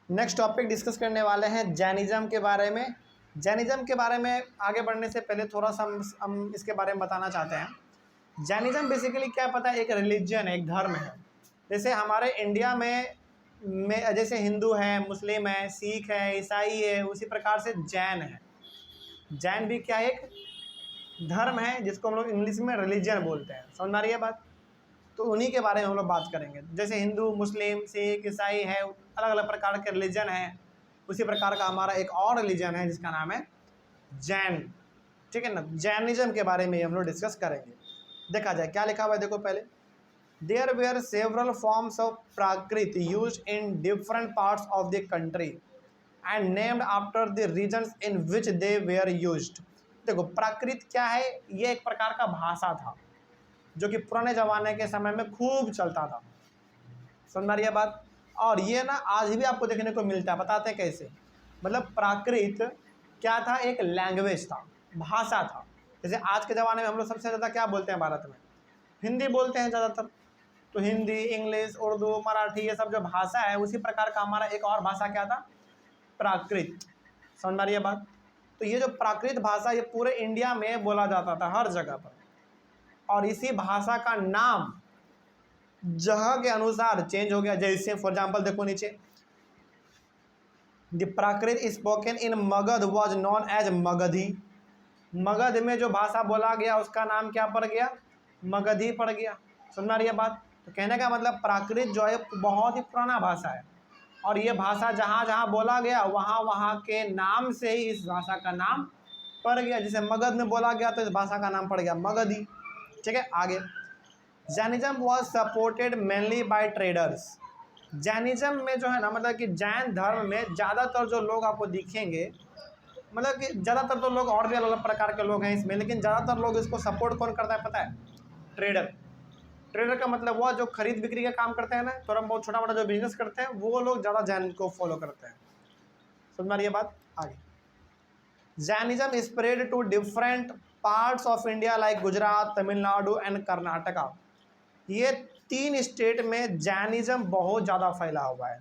Next topic discuss करने वाले हैं जैनिज़्म के बारे में। जैनिज़्म के बारे में आगे बढ़ने से पहले थोड़ा सा हम इसके बारे में बताना चाहते हैं। जैनिज़्म बेसिकली क्या पता है, एक रिलीजन है, एक धर्म है। जैसे हमारे इंडिया में जैसे हिंदू है, मुस्लिम है, सिख है, ईसाई है, उसी प्रकार से जैन है। जैन भी क्या एक धर्म है जिसको हम लोग इंग्लिश में रिलीजन बोलते हैं। समझ में आ रही है बात? तो उन्हीं के बारे में हम लोग बात करेंगे। जैसे हिंदू, मुस्लिम, सिख, ईसाई है, अलग अलग प्रकार के रिलीजन हैं। उसी प्रकार का हमारा एक और रिलीजन है जिसका नाम है जैन। ठीक है ना? जैनिज्म के बारे में हम लोग डिस्कस करेंगे। देखा जाए क्या लिखा हुआ है, देखो पहले। There were several forms of Prakrit use in different parts of the country and named after the regions in which they were used. देखो प्राकृत क्या है, ये एक प्रकार का भाषा था जो कि पुराने ज़माने के समय में खूब चलता था। समझ में आ रही है बात? और ये ना आज भी आपको देखने को मिलता है। बताते हैं कैसे। मतलब प्राकृत क्या था, एक लैंग्वेज था, भाषा था। जैसे आज के ज़माने में हम लोग सबसे ज़्यादा क्या बोलते हैं भारत में, हिंदी बोलते हैं ज़्यादातर। तो हिंदी, इंग्लिश, उर्दू, मराठी, ये सब जो भाषा है, उसी प्रकार का हमारा एक और भाषा क्या था, प्राकृत। समझ में आ रही है बात? तो ये जो प्राकृत भाषा ये पूरे इंडिया में बोला जाता था, हर जगह पर। और इसी भाषा का नाम जगह के अनुसार चेंज हो गया। जैसे फॉर एग्जाम्पल देखो नीचे, the Prakrit spoken in Magadh was known as Magadhi. Magadh में जो भाषा बोला गया उसका नाम क्या पड़ गया, मगधी पड़ गया। सुनना रही है बात? तो कहने का मतलब प्राकृत जो है बहुत ही पुराना भाषा है, और ये भाषा जहाँ जहाँ बोला गया वहाँ वहाँ के नाम से ही इस भाषा का नाम पड़ गया। जैसे मगध में बोला गया तो इस भाषा का नाम पड़ गया मगधी। ठीक है, आगे। Jainism was supported mainly by traders. Jainism में जो है ना, मतलब कि जैन धर्म में ज़्यादातर जो लोग आपको दिखेंगे, मतलब कि ज़्यादातर तो लोग और भी अलग अलग प्रकार के लोग हैं इसमें, लेकिन ज़्यादातर लोग इसको सपोर्ट कौन करता है पता है? ट्रेडर। ट्रेडर का मतलब वो जो खरीद बिक्री का काम करते हैं ना, थोड़ा बहुत छोटा मोटा जो बिजनेस करते हैं, वो लोग ज़्यादा जैन को फॉलो करते हैं। समझ में आ रही है बात? आगे। Jainism spread to different parts of India like Gujarat, Tamil Nadu and Karnataka. ये 3 स्टेट में जैनिज्म बहुत ज़्यादा फैला हुआ है,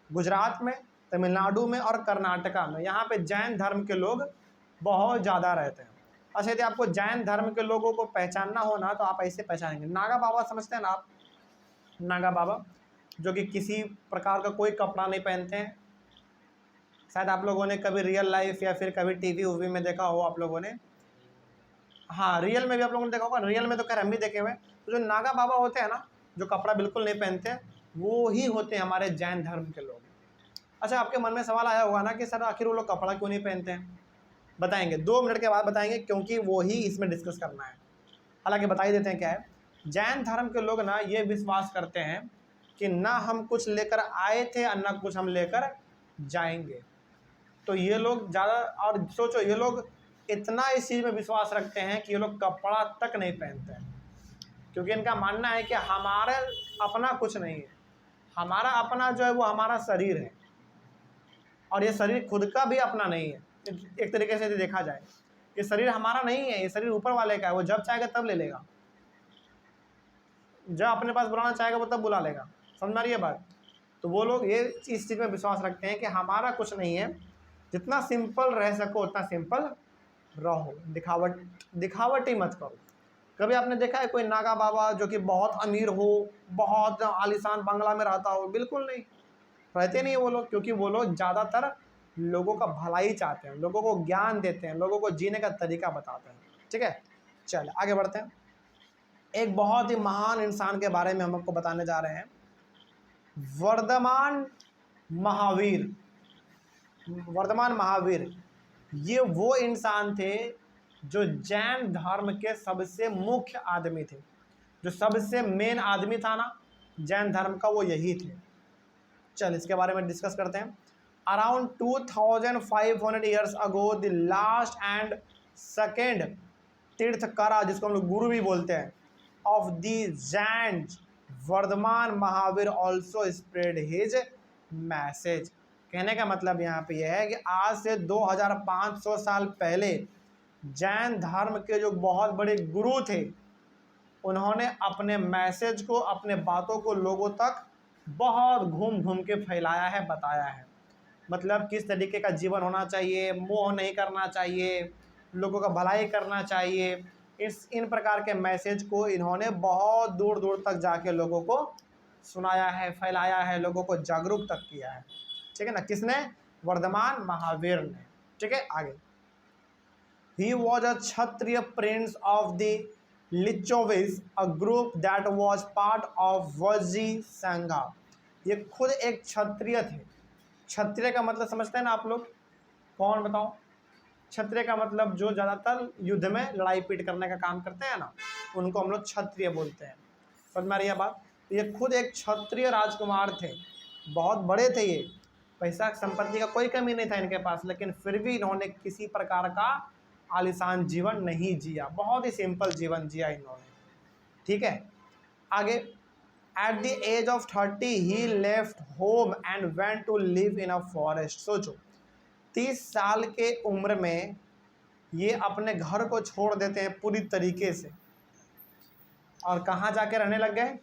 गुजरात में, तमिलनाडु में और कर्नाटका में। यहाँ पे जैन धर्म के लोग बहुत ज़्यादा रहते हैं। अच्छा, यदि आपको जैन धर्म के लोगों को पहचानना हो ना, तो आप ऐसे पहचानेंगे। नागा बाबा समझते हैं ना आप? नागा बाबा जो कि किसी प्रकार का कोई कपड़ा नहीं पहनते हैं। शायद आप लोगों ने कभी रियल लाइफ या फिर कभी टीवी वूवी में देखा हो आप लोगों ने। हाँ, रियल में भी आप लोगों ने देखा होगा। रियल में तो खैर हम भी देखे हुए हैं। तो जो नागा बाबा होते हैं ना, जो कपड़ा बिल्कुल नहीं पहनते हैं, वो ही होते हैं हमारे जैन धर्म के लोग। अच्छा, आपके मन में सवाल आया होगा ना कि सर आखिर वो लोग कपड़ा क्यों नहीं पहनते हैं? बताएंगे, 2 मिनट के बाद बताएंगे, क्योंकि वो ही इसमें डिस्कस करना है। हालांकि बता ही देते हैं क्या है। जैन धर्म के लोग ना ये विश्वास करते हैं कि ना हम कुछ लेकर आए थे और ना कुछ हम लेकर जाएंगे। तो ये लोग ज़्यादा, और सोचो ये लोग इतना इस चीज़ में विश्वास रखते हैं कि ये लोग कपड़ा तक नहीं पहनते हैं, क्योंकि इनका मानना है कि हमारा अपना कुछ नहीं है। हमारा अपना जो है वो हमारा शरीर है, और ये शरीर खुद का भी अपना नहीं है। एक तरीके से देखा जाए, ये शरीर हमारा नहीं है, ये शरीर ऊपर वाले का है। वो जब चाहेगा तब ले लेगा, जब अपने पास बुलाना चाहेगा वो तब बुला लेगा। समझ में आ रही है बात? तो वो लोग ये इस चीज़ में विश्वास रखते हैं कि हमारा कुछ नहीं है। जितना सिंपल रह सको उतना सिंपल रहो, दिखावट ही मत करो। कभी आपने देखा है कोई नागा बाबा जो कि बहुत अमीर हो, बहुत आलीशान बंगला में रहता हो? बिल्कुल नहीं, रहते नहीं वो लोग, क्योंकि वो लोग ज़्यादातर लोगों का भलाई चाहते हैं, लोगों को ज्ञान देते हैं, लोगों को जीने का तरीका बताते हैं। ठीक है, चल आगे बढ़ते हैं। एक बहुत ही महान इंसान के बारे में हम आपको बताने जा रहे हैं, वर्धमान महावीर। वर्धमान महावीर ये वो इंसान थे जो जैन धर्म के सबसे मुख्य आदमी थे। जो सबसे मेन आदमी था ना जैन धर्म का, वो यही थे। चल इसके बारे में डिस्कस करते हैं। Around 2500 years ago the last and second tirthankara, जिसको हम लोग गुरु भी बोलते हैं, of the Jain Vardhaman Mahavir also spread his message. कहने का मतलब यहाँ पे यह है कि आज से 2500 साल पहले जैन धर्म के जो बहुत बड़े गुरु थे, उन्होंने अपने मैसेज को, अपने बातों को लोगों तक बहुत घूम घूम के फैलाया है, बताया है। मतलब किस तरीके का जीवन होना चाहिए, मोह नहीं करना चाहिए, लोगों का भलाई करना चाहिए। इन प्रकार के मैसेज को इन्होंने बहुत दूर दूर तक जाके लोगों को सुनाया है, फैलाया है, लोगों को जागरूक तक किया है। ठीक है ना, किसने? वर्धमान महावीर ने। ठीक है, आगे। He was a Kshatriya prince of the Lichovis, a group that was part of Vajji Sangha। ये खुद एक क्षत्रिय थे। क्षत्रिय का मतलब समझते हैं ना आप लोग? कौन बताओ? क्षत्रिय का मतलब जो ज़्यादातर युद्ध में लड़ाई पीट करने का काम करते हैं ना, उनको हम लोग क्षत्रिय बोलते हैं। समझ में आ रही है बात? तो ये खुद एक क्षत्रिय राजकुमार थे, बहुत बड़े थे ये, पैसा संपत्ति का कोई कमी नहीं था इनके पास, लेकिन फिर भी इन्होंने किसी प्रकार का आलीशान जीवन नहीं जिया, बहुत ही सिंपल जीवन जिया इन्होंने। ठीक है, आगे। At the age of 30 he left home and went to live in a forest. सोचो, 30 साल के उम्र में ये अपने घर को छोड़ देते हैं पूरी तरीके से, और कहाँ जाके रहने लग गए?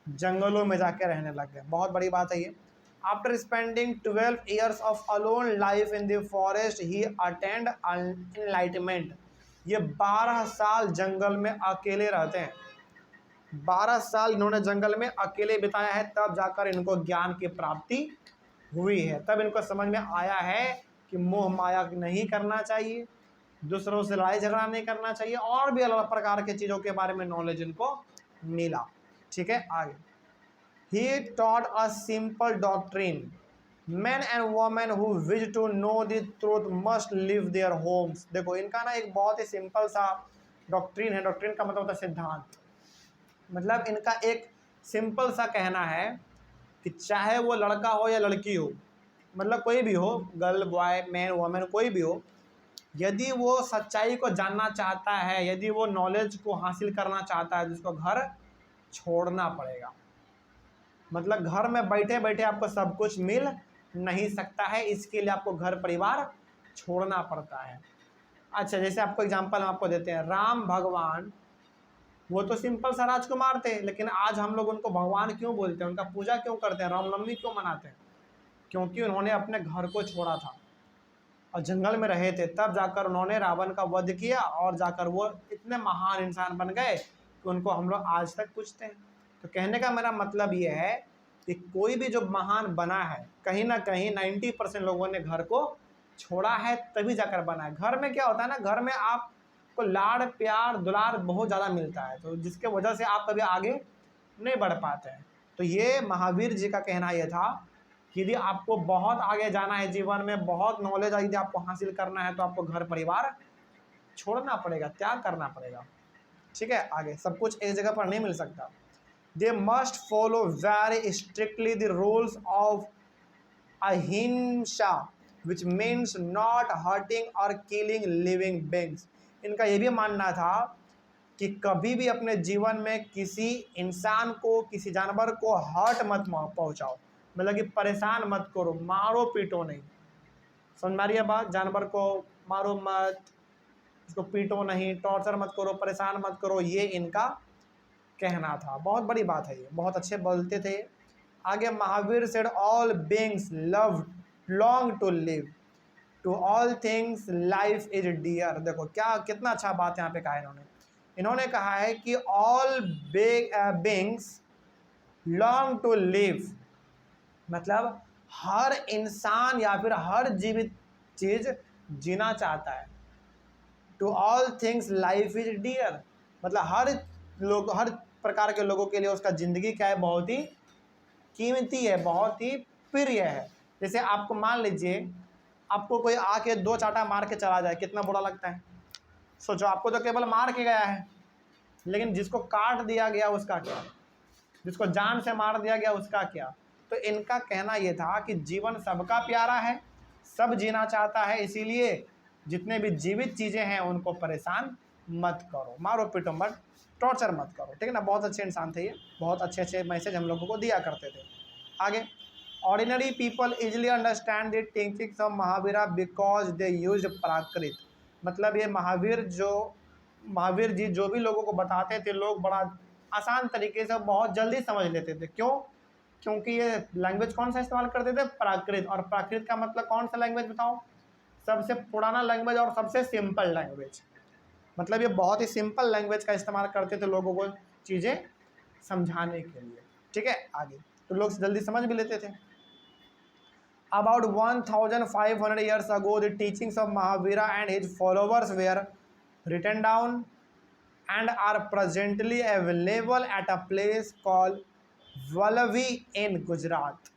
जंगलों में जाके रहने लग गए। बहुत बड़ी बात है ये। After spending 12 years of alone life in the forest he attend enlightenment. ये 12 साल जंगल में अकेले रहते हैं। 12 साल इन्होंने जंगल में अकेले बिताया है, तब जाकर इनको ज्ञान की प्राप्ति हुई है। तब इनको समझ में आया है कि मोह माया नहीं करना चाहिए, दूसरों से लड़ाई झगड़ा नहीं करना चाहिए, और भी अलग प्रकार की चीज़ों के बारे में नॉलेज इनको मिला। ठीक है, आगे। He taught a simple doctrine. Men and women who wish to know the truth must leave their homes। देखो, इनका ना एक बहुत ही सिंपल सा डॉक्ट्रिन है। डॉक्ट्रिन का मतलब होता है सिद्धांत। मतलब इनका एक सिंपल सा कहना है कि चाहे वो लड़का हो या लड़की हो, मतलब कोई भी हो, गर्ल बॉय मैन वोमेन कोई भी हो, यदि वो सच्चाई को जानना चाहता है, यदि वो नॉलेज को हासिल करना चाहता है, जिसको घर छोड़ना पड़ेगा। मतलब घर में बैठे बैठे आपको सब कुछ मिल नहीं सकता है, इसके लिए आपको घर परिवार छोड़ना पड़ता है। अच्छा, जैसे आपको एग्जांपल हम आपको देते हैं, राम भगवान, वो तो सिंपल सा राजकुमार थे, लेकिन आज हम लोग उनको भगवान क्यों बोलते हैं, उनका पूजा क्यों करते हैं, रामनवमी क्यों मनाते हैं? क्योंकि उन्होंने अपने घर को छोड़ा था और जंगल में रहे थे, तब जाकर उन्होंने रावण का वध किया, और जाकर वो इतने महान इंसान बन गए कि उनको हम लोग आज तक पूजते हैं। तो कहने का मेरा मतलब ये है कि कोई भी जो महान बना है, कहीं ना कहीं 90% लोगों ने घर को छोड़ा है, तभी जाकर बना है। घर में क्या होता है ना, घर में आपको लाड़ प्यार दुलार बहुत ज़्यादा मिलता है, तो जिसके वजह से आप कभी आगे नहीं बढ़ पाते हैं। तो ये महावीर जी का कहना ये था कि यदि आपको बहुत आगे जाना है जीवन में, बहुत नॉलेज यदि आपको हासिल करना है, तो आपको घर परिवार छोड़ना पड़ेगा, त्याग करना पड़ेगा। ठीक है, आगे। सब कुछ एक जगह पर नहीं मिल सकता। They must follow very strictly the rules of ahimsa, which means not hurting or killing living beings। इनका ये भी मानना था कि कभी भी अपने जीवन में किसी इंसान को, किसी जानवर को हर्ट मत पहुंचाओ, मतलब कि परेशान मत करो, मारो पीटो नहीं। समझ मारिए बात? जानवर को मारो मत, उसको पीटो नहीं, टॉर्चर मत करो, परेशान मत करो, ये इनका कहना था। बहुत बड़ी बात है ये, बहुत अच्छे बोलते थे। आगे, Mahavir said all beings love long to live, to all things life is dear. देखो क्या, कितना अच्छा बात यहाँ पे कहा इन्होंने कहा है कि all beings long to live, मतलब हर इंसान या फिर हर जीवित चीज जीना चाहता है। To all things life is dear, मतलब हर प्रकार के लोगों के लिए उसका ज़िंदगी क्या है, बहुत ही कीमती है, बहुत ही प्रिय है। जैसे आपको मान लीजिए, आपको कोई आके 2 चाटा मार के चला जाए, कितना बुरा लगता है? सोचो, आपको तो केवल मार के गया है, लेकिन जिसको काट दिया गया उसका क्या, जिसको जान से मार दिया गया उसका क्या? तो इनका कहना यह था कि जीवन सबका प्यारा है, सब जीना चाहता है, इसीलिए जितने भी जीवित चीज़ें हैं उनको परेशान मत करो, मारो पीटो मत, टॉर्चर मत करो। ठीक है ना, बहुत अच्छे इंसान थे ये, बहुत अच्छे अच्छे मैसेज हम लोगों को दिया करते थे। आगे, ordinary people easily understand the teachings of Mahavira because they use Prakrit. मतलब ये महावीर जी जो भी लोगों को बताते थे, लोग बड़ा आसान तरीके से बहुत जल्दी समझ लेते थे। क्यों? क्योंकि ये लैंग्वेज कौन सा इस्तेमाल करते थे? प्राकृत। और प्राकृत का मतलब कौन सा लैंग्वेज बताओ? सबसे पुराना लैंग्वेज और सबसे सिंपल लैंग्वेज। मतलब ये बहुत ही सिंपल लैंग्वेज का इस्तेमाल करते थे लोगों को चीज़ें समझाने के लिए। ठीक है, आगे तो लोग जल्दी समझ भी लेते थे। About 1500 years ago, the teachings of Mahavira and his followers were written down and are presently available at a place called Vallabhi in Gujarat।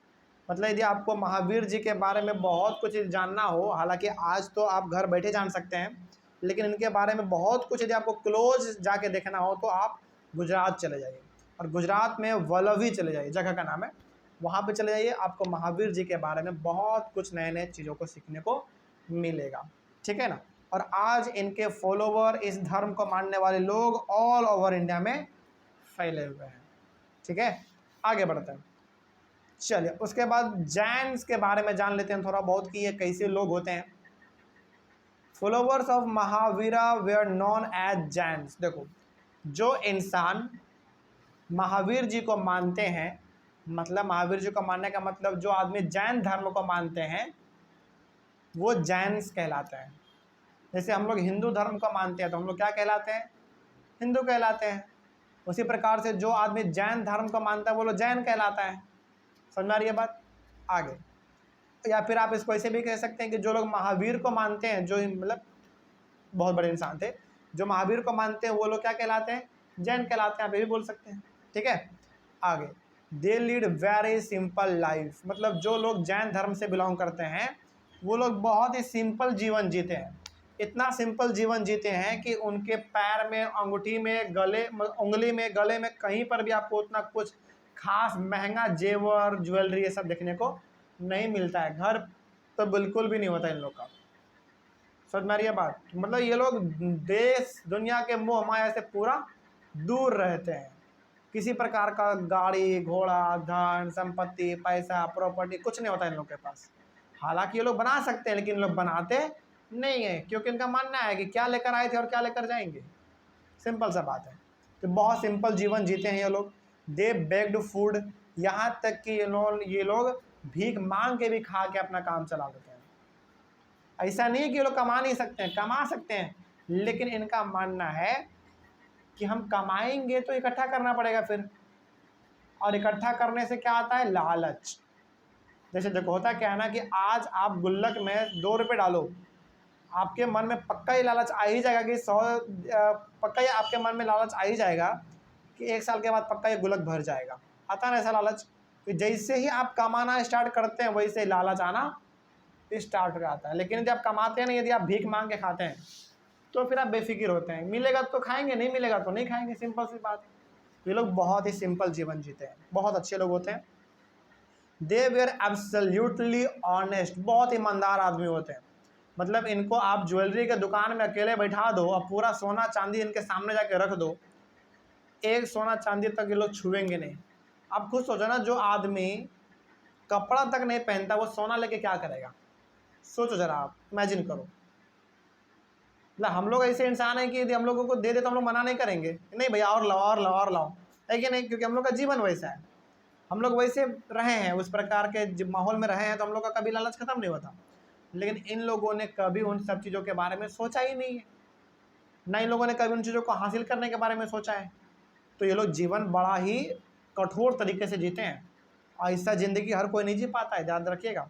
मतलब यदि आपको महावीर जी के बारे में बहुत कुछ जानना हो, हालांकि आज तो आप घर बैठे जान सकते हैं, लेकिन इनके बारे में बहुत कुछ यदि आपको क्लोज जाके देखना हो तो आप गुजरात चले जाइए, और गुजरात में वल्लभी चले जाइए, जगह का नाम है, वहाँ पे चले जाइए। आपको महावीर जी के बारे में बहुत कुछ नए नए चीज़ों को सीखने को मिलेगा। ठीक है ना। और आज इनके फॉलोवर, इस धर्म को मानने वाले लोग ऑल ओवर इंडिया में फैले हुए हैं। ठीक है, आगे बढ़ते हैं। चलिए, उसके बाद जैन्स के बारे में जान लेते हैं थोड़ा बहुत कि ये कैसे लोग होते हैं। Followers of Mahavira were known as Jains. देखो, जो इंसान महावीर जी को मानते हैं, मतलब महावीर जी को मानने का मतलब जो आदमी जैन धर्म को मानते हैं वो जैन्स कहलाते हैं। जैसे हम लोग हिंदू धर्म को मानते हैं तो हम लोग क्या कहलाते हैं? हिंदू कहलाते हैं। उसी प्रकार से जो आदमी जैन धर्म को मानता है वो लोग जैन कहलाता है। समझ में आ रही है बात? आगे, या फिर आप इसको ऐसे भी कह सकते हैं कि जो लोग महावीर को मानते हैं, जो मतलब बहुत बड़े इंसान थे, जो महावीर को मानते हैं वो लोग क्या कहलाते हैं? जैन कहलाते हैं। आप ये भी बोल सकते हैं। ठीक है, आगे, they lead very simple life. मतलब जो लोग जैन धर्म से बिलोंग करते हैं वो लोग बहुत ही सिंपल जीवन जीते हैं। इतना सिंपल जीवन जीते हैं कि उनके पैर में, अंगूठी में, गले, उंगली में, गले में, कहीं पर भी आपको उतना कुछ खास महंगा जेवर, ज्वेलरी ये सब देखने को नहीं मिलता है। घर तो बिल्कुल भी नहीं होता इन लोग का। समझ में आ रही है बात? मतलब ये लोग देश दुनिया के मोह माया से पूरा दूर रहते हैं। किसी प्रकार का गाड़ी घोड़ा, धन संपत्ति, पैसा, प्रॉपर्टी कुछ नहीं होता इन लोग के पास। हालांकि ये लोग बना सकते हैं लेकिन लोग बनाते नहीं है, क्योंकि इनका मानना है कि क्या लेकर आए थे और क्या लेकर जाएंगे। सिंपल सा बात है। तो बहुत सिंपल जीवन जीते हैं ये लोग। दे बेग्ड फूड, यहाँ तक कि ये लोग भीख मांग के भी खा के अपना काम चला लेते हैं। ऐसा नहीं है कि ये लोग कमा नहीं सकते हैं, कमा सकते हैं, लेकिन इनका मानना है कि हम कमाएंगे तो इकट्ठा करना पड़ेगा फिर, और इकट्ठा करने से क्या आता है? लालच। जैसे देखो, होता क्या है ना कि आज आप गुल्लक में 2 रुपये डालो, आपके मन में पक्का ही लालच आ ही जाएगा कि पक्का ही आपके मन में लालच आ ही जाएगा कि 1 साल के बाद पक्का ये गुल्लक भर जाएगा। आता ना ऐसा लालच? कि जैसे ही आप कमाना स्टार्ट करते हैं वैसे ही लालच आना स्टार्ट हो जाता है। लेकिन यदि आप कमाते हैं ना, यदि आप भीख मांग के खाते हैं तो फिर आप बेफिक्र होते हैं, मिलेगा तो खाएंगे, नहीं मिलेगा तो नहीं खाएंगे। सिंपल सी बात। ये लोग बहुत ही सिंपल जीवन जीते हैं, बहुत अच्छे लोग होते हैं। दे वेर एब्सोल्युटली ऑनेस्ट, बहुत ईमानदार आदमी होते हैं। मतलब इनको आप ज्वेलरी के दुकान में अकेले बैठा दो और पूरा सोना चांदी इनके सामने जाके रख दो, एक सोना चांदी तक ये लोग छुएंगे नहीं। आप खुद सोचो ना, जो आदमी कपड़ा तक नहीं पहनता वो सोना लेके क्या करेगा? सोचो जरा, आप इमेजिन करो। मतलब हम लोग ऐसे इंसान हैं कि यदि हम लोगों को दे दे तो हम लोग मना नहीं करेंगे, नहीं भैया और लाओ और लाओ और लाओ, है कि नहीं? क्योंकि हम लोग का जीवन वैसा है, हम लोग वैसे रहे हैं, उस प्रकार के माहौल में रहे हैं, तो हम लोग का कभी लालच खत्म नहीं होता। लेकिन इन लोगों ने कभी उन सब चीज़ों के बारे में सोचा ही नहीं है, ना इन लोगों ने कभी उन चीज़ों को हासिल करने के बारे में सोचा है। तो ये लोग जीवन बड़ा ही कठोर तरीके से जीते हैं। ऐसा ज़िंदगी हर कोई नहीं जी पाता है, याद रखिएगा।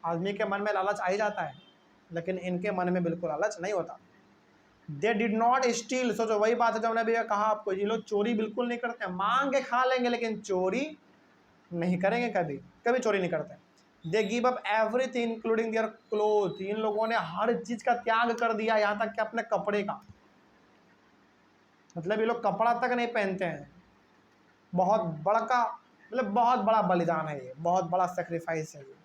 आदमी के मन में लालच आ ही जाता है, लेकिन इनके मन में बिल्कुल लालच नहीं होता। They did not steel. सोचो, वही बात है जो हमने भैया कहा आपको, ये लोग चोरी बिल्कुल नहीं करते हैं। मांग के खा लेंगे लेकिन चोरी नहीं करेंगे, कभी कभी चोरी नहीं करते। They give up everything including their cloth. इन लोगों ने हर चीज़ का त्याग कर दिया, यहाँ तक कि अपने कपड़े का। मतलब ये लोग कपड़ा तक नहीं पहनते हैं। बहुत बहुत बड़ा बलिदान है ये, बहुत बड़ा सेक्रीफाइस है ये।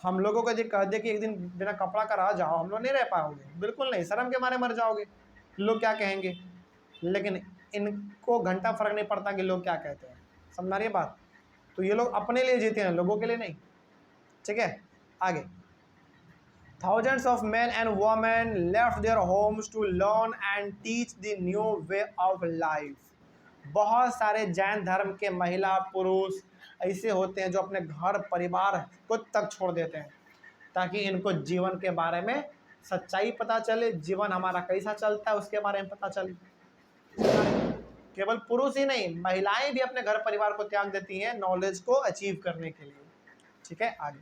हम लोगों को यदि कह दे कि एक दिन बिना कपड़ा का रह जाओ, हम लोग नहीं रह पाओगे, बिल्कुल नहीं, शर्म के मारे मर जाओगे। लोग क्या कहेंगे? लेकिन इनको घंटा फर्क नहीं पड़ता कि लोग क्या कहते हैं। समझ रही है बात? तो ये लोग अपने लिए जीते हैं, लोगों के लिए नहीं। ठीक है, आगे। Thousands of men and women left their homes to learn and teach the new way of life. बहुत सारे जैन धर्म के महिला पुरुष ऐसे होते हैं जो अपने घर परिवार को तक छोड़ देते हैं ताकि इनको जीवन के बारे में सच्चाई पता चले, जीवन हमारा कैसा चलता है उसके बारे में पता चले। केवल पुरुष ही नहीं, महिलाएं भी अपने घर परिवार को त्याग देती हैं नॉलेज को अचीव करने के लिए। ठीक है, आगे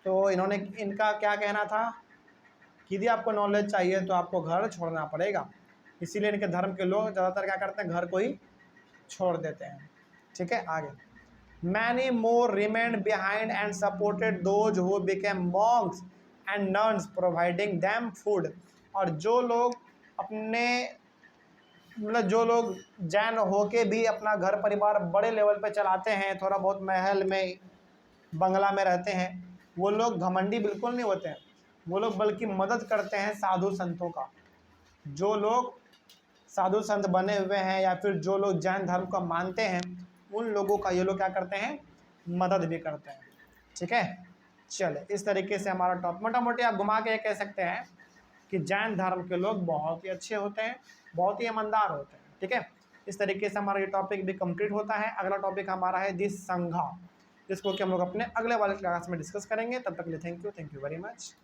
तो इन्होंने, इनका क्या कहना था कि यदि आपको नॉलेज चाहिए तो आपको घर छोड़ना पड़ेगा, इसीलिए इनके धर्म के लोग ज़्यादातर क्या करते हैं, घर को ही छोड़ देते हैं। ठीक है, आगे many more remain behind and supported those who became Monks and nuns providing them food. और जो लोग अपने मतलब जो लोग जैन होके भी अपना घर परिवार बड़े लेवल पे चलाते हैं, थोड़ा बहुत महल में बंगला में रहते हैं, वो लोग घमंडी बिल्कुल नहीं होते हैं, वो लोग बल्कि मदद करते हैं साधु संतों का। जो लोग साधु संत बने हुए हैं या फिर जो लोग जैन धर्म को मानते हैं, उन लोगों का ये लोग क्या करते हैं, मदद भी करते हैं। ठीक है, चले इस तरीके से हमारा टॉप मोटा मोटी आप घुमा के कह सकते हैं कि जैन धर्म के लोग बहुत ही अच्छे होते हैं, बहुत ही ईमानदार होते हैं। ठीक है, इस तरीके से हमारा ये टॉपिक भी कंप्लीट होता है। अगला टॉपिक हमारा है दिस संघा, जिसको कि हम लोग अपने अगले वाले क्लास में डिस्कस करेंगे। तब तक के लिए थैंक यू वेरी मच।